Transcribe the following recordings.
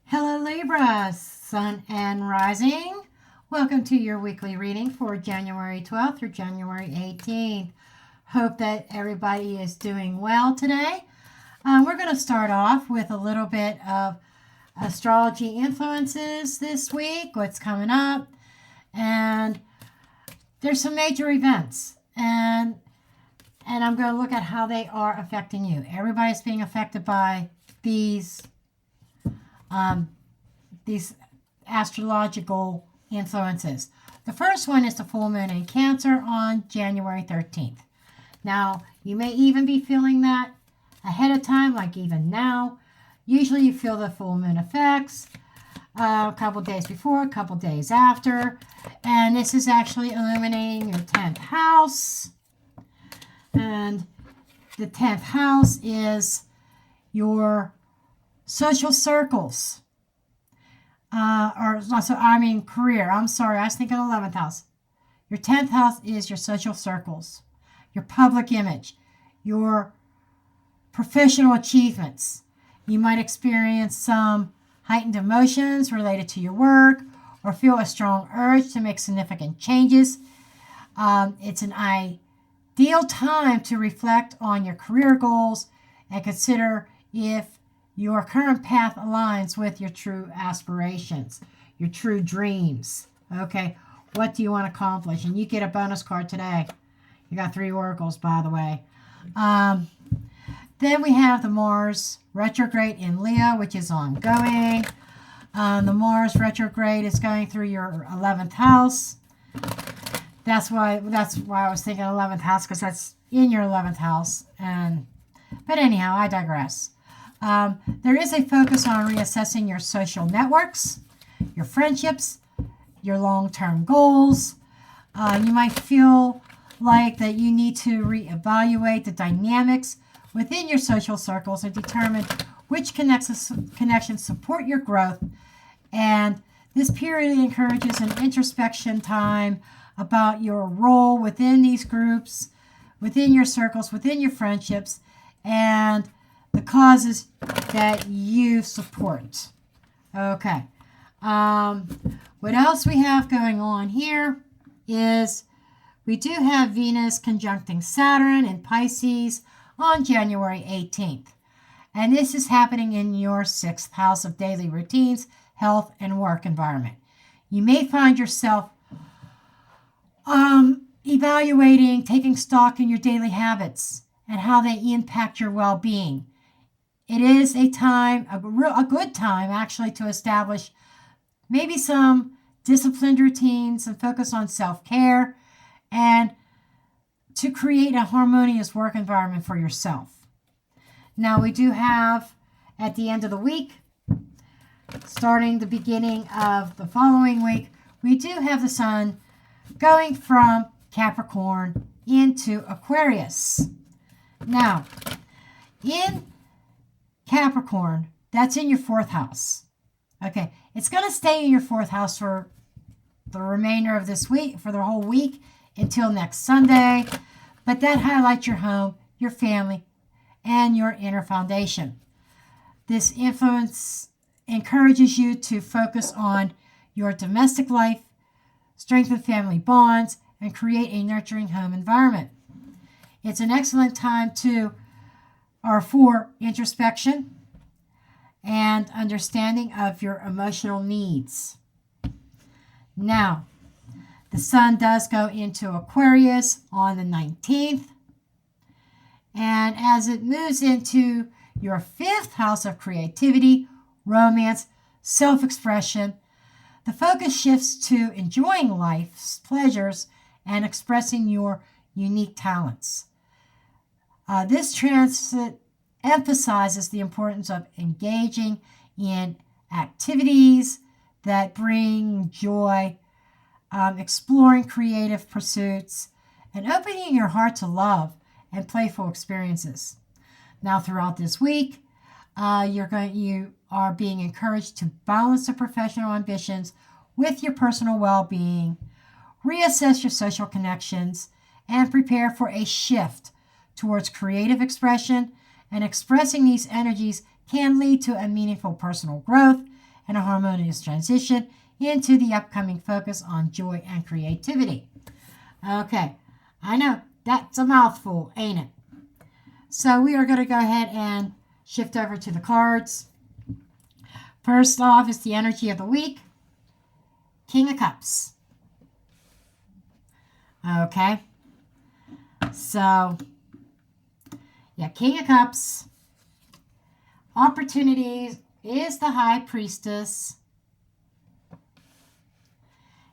Hello Libra, Sun and Rising. Welcome to your weekly reading for January 12th through January 18th. Hope that everybody is doing well today. We're going to start off with a little bit of astrology influences this week, what's coming up, and there's some major events, and I'm going to look at how they are affecting you. Everybody's being affected by these astrological influences. The first one is the full moon in Cancer on January 13th. Now, you may even be feeling that ahead of time, like even now. Usually you feel the full moon effects a couple days before, a couple days after. And this is actually illuminating your 10th house. And the 10th house is your social circles. Career. I'm sorry, I was thinking 11th house. Your 10th house is your social circles, your public image, your professional achievements. You might experience some heightened emotions related to your work or feel a strong urge to make significant changes. It's an ideal time to reflect on your career goals and consider if your current path aligns with your true aspirations, your true dreams. Okay, what do you want to accomplish? And you get a bonus card today. You got 3 oracles, by the way. Then we have the Mars retrograde in Leo, which is ongoing. The Mars retrograde is going through your 11th house. That's why I was thinking 11th house, because that's in your 11th house. But anyhow, I digress. There is a focus on reassessing your social networks, your friendships, your long-term goals. You might feel like that you need to reevaluate the dynamics within your social circles and determine which connections support your growth. And this period encourages an introspection time about your role within these groups, within your circles, within your friendships, and the causes that you support. Okay. What else we have going on here is we do have Venus conjuncting Saturn in Pisces on January 18th. And this is happening in your 6th house of daily routines, health, and work environment. You may find yourself evaluating, taking stock in your daily habits and how they impact your well-being. It is a time, a good time actually, to establish maybe some disciplined routines and focus on self-care and to create a harmonious work environment for yourself. Now we do have, at the end of the week, starting the beginning of the following week, we do have the sun going from Capricorn into Aquarius. Now, in Capricorn, that's in your 4th house. Okay, it's going to stay in your 4th house for the remainder of this week, for the whole week until next Sunday. But that highlights your home, your family, and your inner foundation. This influence encourages you to focus on your domestic life, strengthen family bonds, and create a nurturing home environment. It's an excellent time for introspection and understanding of your emotional needs. Now, the sun does go into Aquarius on the 19th. And as it moves into your 5th house of creativity, romance, self-expression, the focus shifts to enjoying life's pleasures and expressing your unique talents. This transit emphasizes the importance of engaging in activities that bring joy, exploring creative pursuits, and opening your heart to love and playful experiences. Now, throughout this week, you are being encouraged to balance the professional ambitions with your personal well-being, reassess your social connections, and prepare for a shift towards creative expression. And expressing these energies can lead to a meaningful personal growth and a harmonious transition into the upcoming focus on joy and creativity. Okay, I know that's a mouthful, ain't it? So we are going to go ahead and shift over to the cards. First off is the energy of the week, King of Cups. Okay, so yeah, King of Cups. Opportunities is the High Priestess.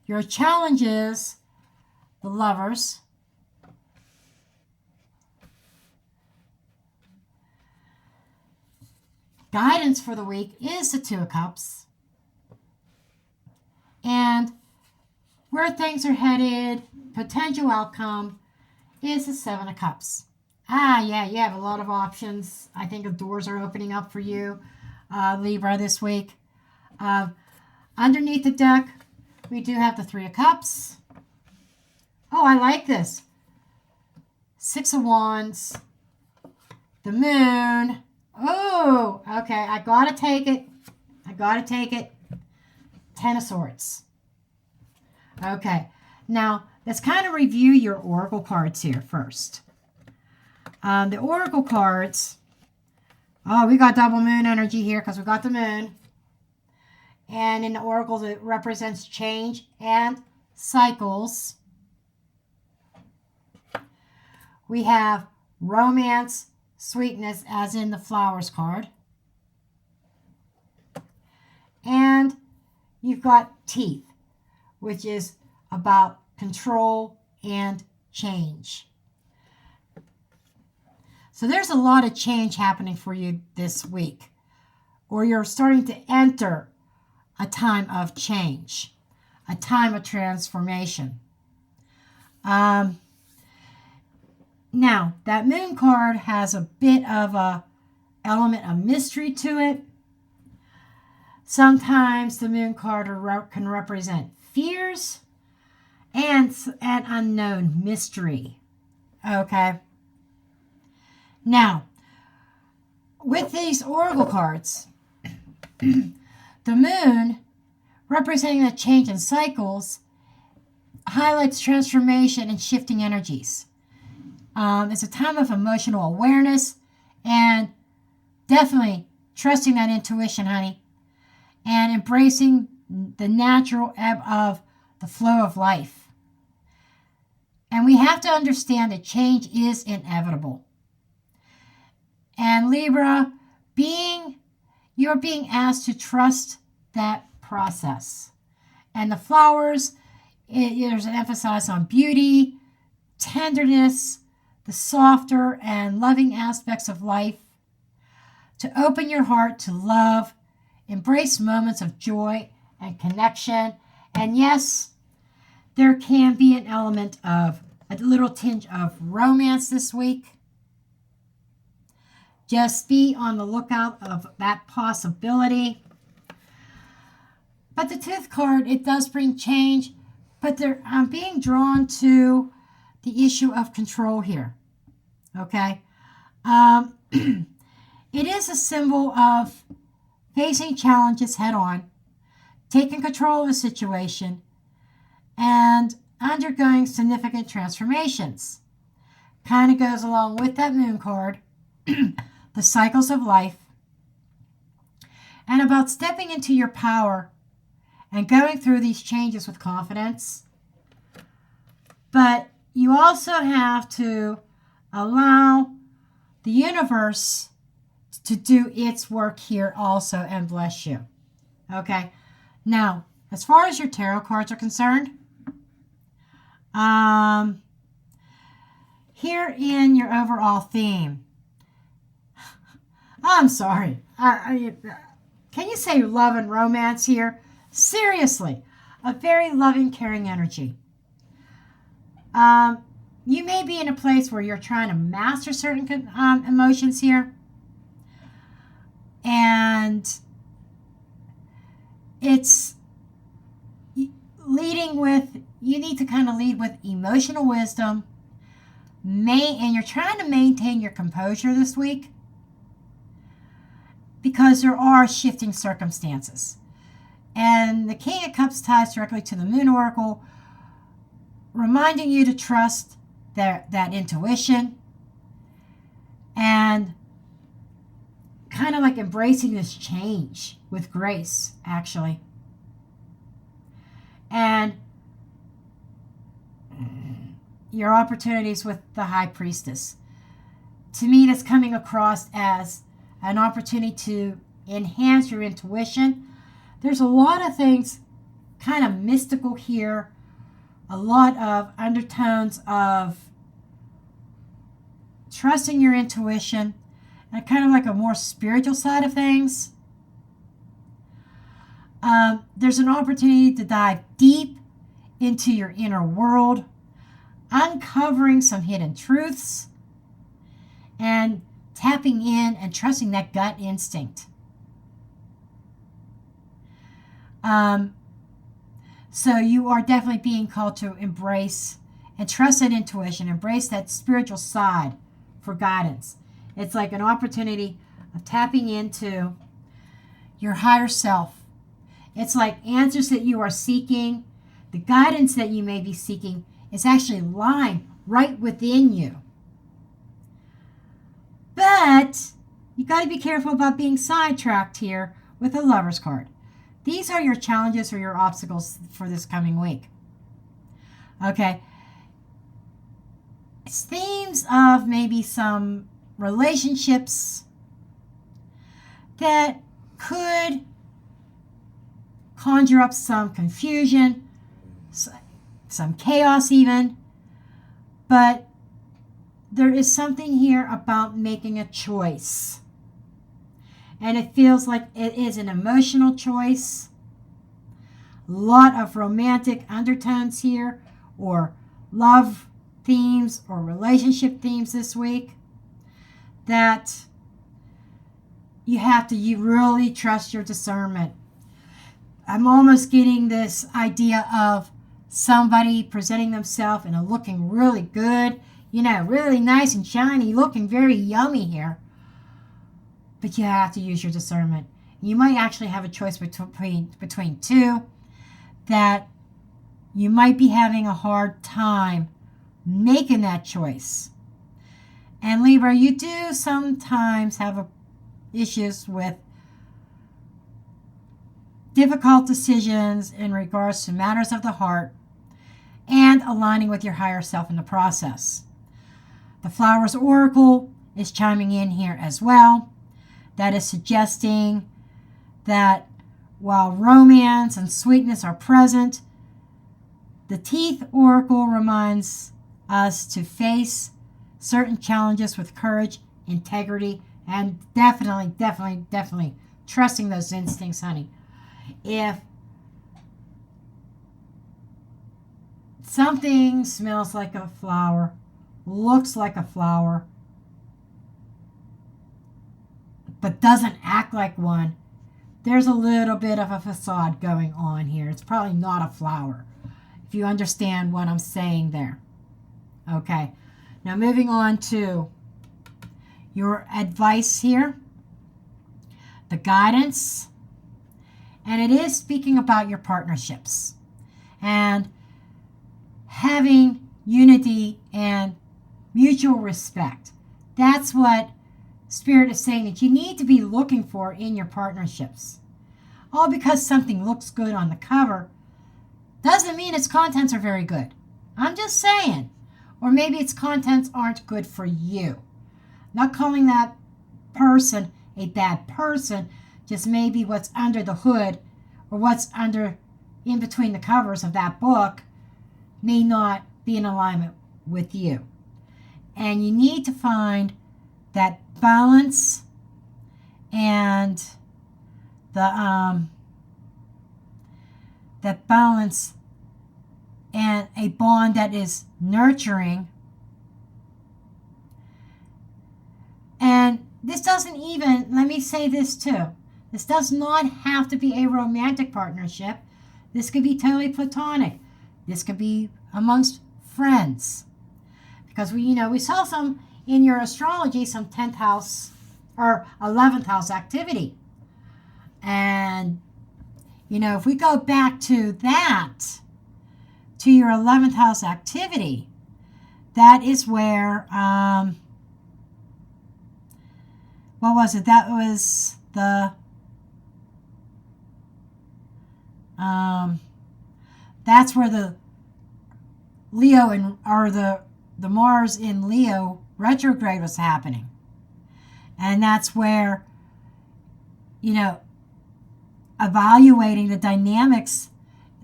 Your challenges, the Lovers. Guidance for the week is the Two of Cups. And where things are headed, potential outcome, is the Seven of Cups. Yeah, you have a lot of options. I think the doors are opening up for you, Libra, this week. Underneath the deck, we do have the Three of Cups. Oh, I like this. Six of Wands. The Moon. Oh, okay. I got to take it. Ten of Swords. Okay. Now, let's kind of review your oracle cards here first. The oracle cards. Oh, we got double moon energy here because we got the moon. And in the oracles, it represents change and cycles. We have romance, sweetness, as in the flowers card. And you've got teeth, which is about control and change. So there's a lot of change happening for you this week, or you're starting to enter a time of change, a time of transformation. Now, that moon card has a bit of a element of mystery to it. Sometimes the moon card can represent fears and an unknown mystery. Okay. Now, with these oracle cards, the moon, representing the change in cycles, highlights transformation and shifting energies. It's a time of emotional awareness and definitely trusting that intuition, honey, and embracing the natural ebb of the flow of life. And we have to understand that change is inevitable. And Libra, you're being asked to trust that process. And the flowers, there's an emphasis on beauty, tenderness, the softer and loving aspects of life, to open your heart to love, embrace moments of joy and connection. And yes, there can be an element of a little tinge of romance this week. Just be on the lookout of that possibility. But the Tooth card, it does bring change, but I'm being drawn to the issue of control here. Okay? It is a symbol of facing challenges head on, taking control of a situation, and undergoing significant transformations. Kind of goes along with that moon card, the cycles of life, and about stepping into your power and going through these changes with confidence. But you also have to allow the universe to do its work here also and bless you. Okay? Now, as far as your tarot cards are concerned, here in your overall theme, I'm sorry. Can you say love and romance here? Seriously, a very loving, caring energy. You may be in a place where you're trying to master certain emotions here. And it's leading with, you need to kind of lead with emotional wisdom. And you're trying to maintain your composure this week, because there are shifting circumstances. And the King of Cups ties directly to the Moon Oracle, reminding you to trust that intuition and kind of like embracing this change with grace, actually. And your opportunities with the High Priestess. To me, that's coming across as an opportunity to enhance your intuition. There's a lot of things kind of mystical here, a lot of undertones of trusting your intuition, and kind of like a more spiritual side of things. There's an opportunity to dive deep into your inner world, uncovering some hidden truths, and tapping in and trusting that gut instinct. So you are definitely being called to embrace and trust that intuition, embrace that spiritual side for guidance. It's like an opportunity of tapping into your higher self. It's like answers that you are seeking, the guidance that you may be seeking is actually lying right within you. But you got to be careful about being sidetracked here with the Lover's card. These are your challenges or your obstacles for this coming week. Okay. It's themes of maybe some relationships that could conjure up some confusion, some chaos even. But there is something here about making a choice. And it feels like it is an emotional choice. A lot of romantic undertones here, or love themes, or relationship themes this week, that you have to really trust your discernment. I'm almost getting this idea of somebody presenting themselves and looking really good, really nice and shiny, looking very yummy here. But you have to use your discernment. You might actually have a choice between two that you might be having a hard time making that choice. And Libra, you do sometimes have issues with difficult decisions in regards to matters of the heart and aligning with your higher self in the process. The Flowers Oracle is chiming in here as well. That is suggesting that while romance and sweetness are present, the Teeth Oracle reminds us to face certain challenges with courage, integrity, and definitely trusting those instincts, honey. If something smells like a flower, looks like a flower, but doesn't act like one, there's a little bit of a facade going on here. It's probably not a flower, if you understand what I'm saying there. Okay, now moving on to your advice here, the guidance, and it is speaking about your partnerships and having unity and mutual respect. That's what Spirit is saying that you need to be looking for in your partnerships. All because something looks good on the cover doesn't mean its contents are very good. I'm just saying. Or maybe its contents aren't good for you. Not calling that person a bad person, just maybe what's under the hood or what's in between the covers of that book may not be in alignment with you. And you need to find that balance and that balance and a bond that is nurturing. And this doesn't even, let me say this too, this does not have to be a romantic partnership. This could be totally platonic. This could be amongst friends. Because we saw some in your astrology, some 10th house or 11th house activity. And if we go back to that, to your 11th house activity, that is where, what was it? That was that's where the Leo or the Mars in Leo retrograde was happening. And that's where, evaluating the dynamics,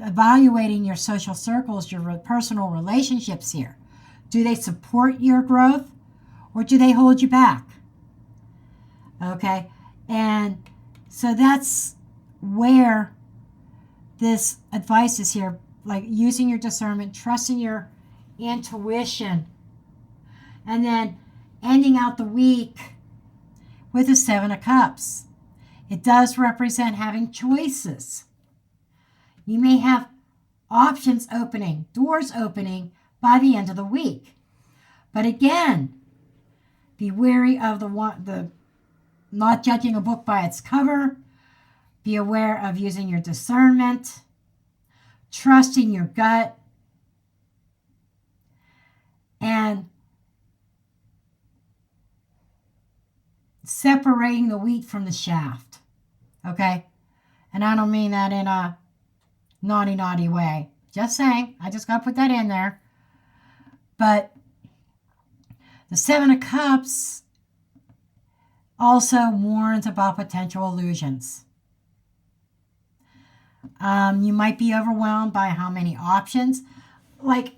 evaluating your social circles, your personal relationships here. Do they support your growth or do they hold you back? Okay. And so that's where this advice is here, like using your discernment, trusting your intuition, and then ending out the week with the 7 of Cups. It does represent having choices. You may have options opening, doors opening by the end of the week. But again, be wary of the not judging a book by its cover. Be aware of using your discernment, trusting your gut, and separating the wheat from the shaft. Okay? And I don't mean that in a naughty way. Just saying. I just got to put that in there. But the 7 of Cups also warns about potential illusions. You might be overwhelmed by how many options. Like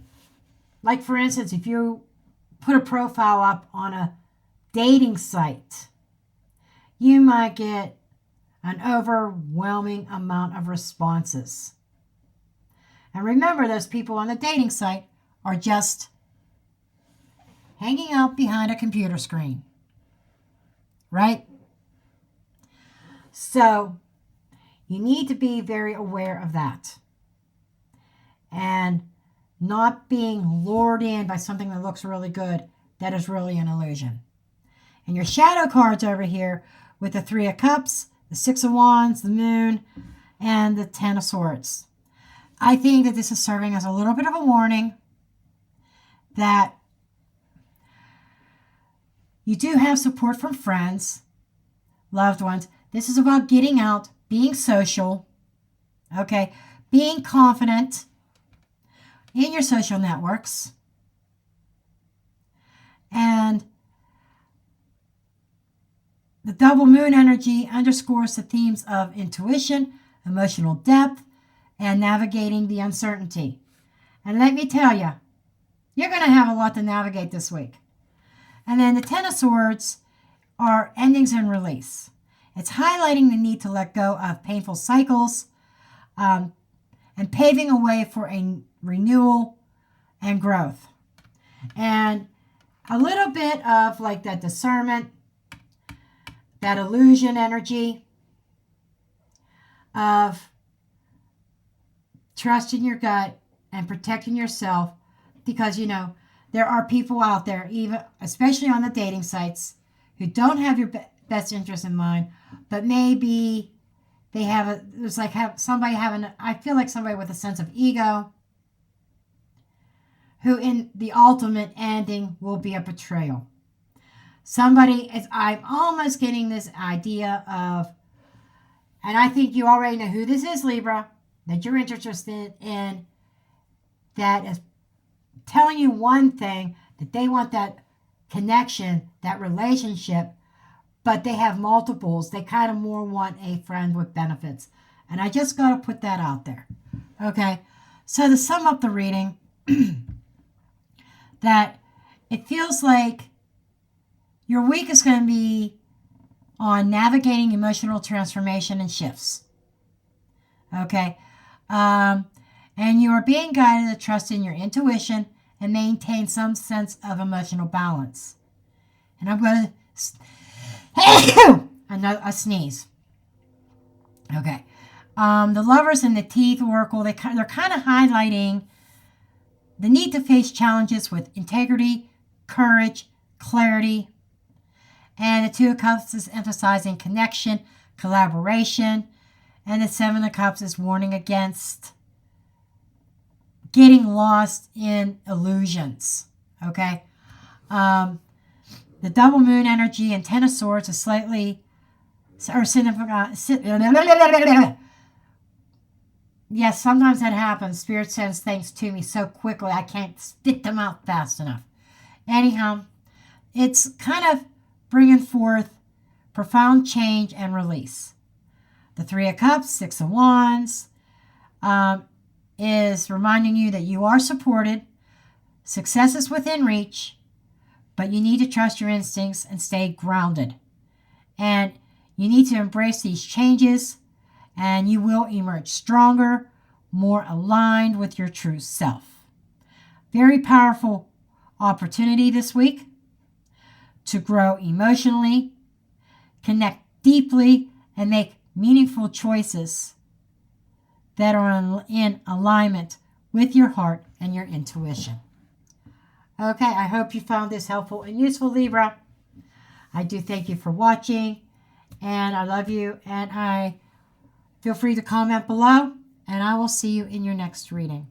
for instance, if you put a profile up on a dating site, you might get an overwhelming amount of responses. And remember, those people on the dating site are just hanging out behind a computer screen. Right? So, you need to be very aware of that. And not being lured in by something that looks really good that is really an illusion. And your shadow cards over here with the 3 of Cups, the 6 of Wands, the Moon, and the 10 of Swords. I think that this is serving as a little bit of a warning that you do have support from friends, loved ones. This is about getting out, being social, okay, being confident in your social networks. And the double moon energy underscores the themes of intuition, emotional depth, and navigating the uncertainty. And let me tell you, you're going to have a lot to navigate this week. And then the 10 of Swords are endings and release. It's highlighting the need to let go of painful cycles and paving a way for a renewal and growth. And a little bit of like that discernment, that illusion energy of trusting your gut and protecting yourself, because there are people out there, even especially on the dating sites, who don't have your best interest in mind, but maybe they have I feel like somebody with a sense of ego, who in the ultimate ending will be a betrayal. I'm almost getting this idea of, and I think you already know who this is, Libra, that you're interested in, that is telling you one thing, that they want that connection, that relationship, but they have multiples. They kind of more want a friend with benefits. And I just got to put that out there. Okay? So to sum up the reading, that it feels like your week is going to be on navigating emotional transformation and shifts. Okay? And you are being guided to trust in your intuition and maintain some sense of emotional balance. And I'm going to a sneeze. Okay. The Lovers and the Teeth Oracle, they're kind of highlighting the need to face challenges with integrity, courage, clarity. And the Two of Cups is emphasizing connection, collaboration, And the Seven of Cups is warning against getting lost in illusions. Okay? The double moon energy and Ten of Swords is slightly, or yes, sometimes that happens. Spirit sends things to me so quickly I can't spit them out fast enough. Anyhow, it's kind of bringing forth profound change and release. The Three of Cups, Six of Wands, is reminding you that you are supported, success is within reach, but you need to trust your instincts and stay grounded. And you need to embrace these changes, and you will emerge stronger, more aligned with your true self. Very powerful opportunity this week to grow emotionally, connect deeply, and make meaningful choices that are in alignment with your heart and your intuition. Okay, I hope you found this helpful and useful, Libra. I do thank you for watching, and I love you, and I feel free to comment below, and I will see you in your next reading.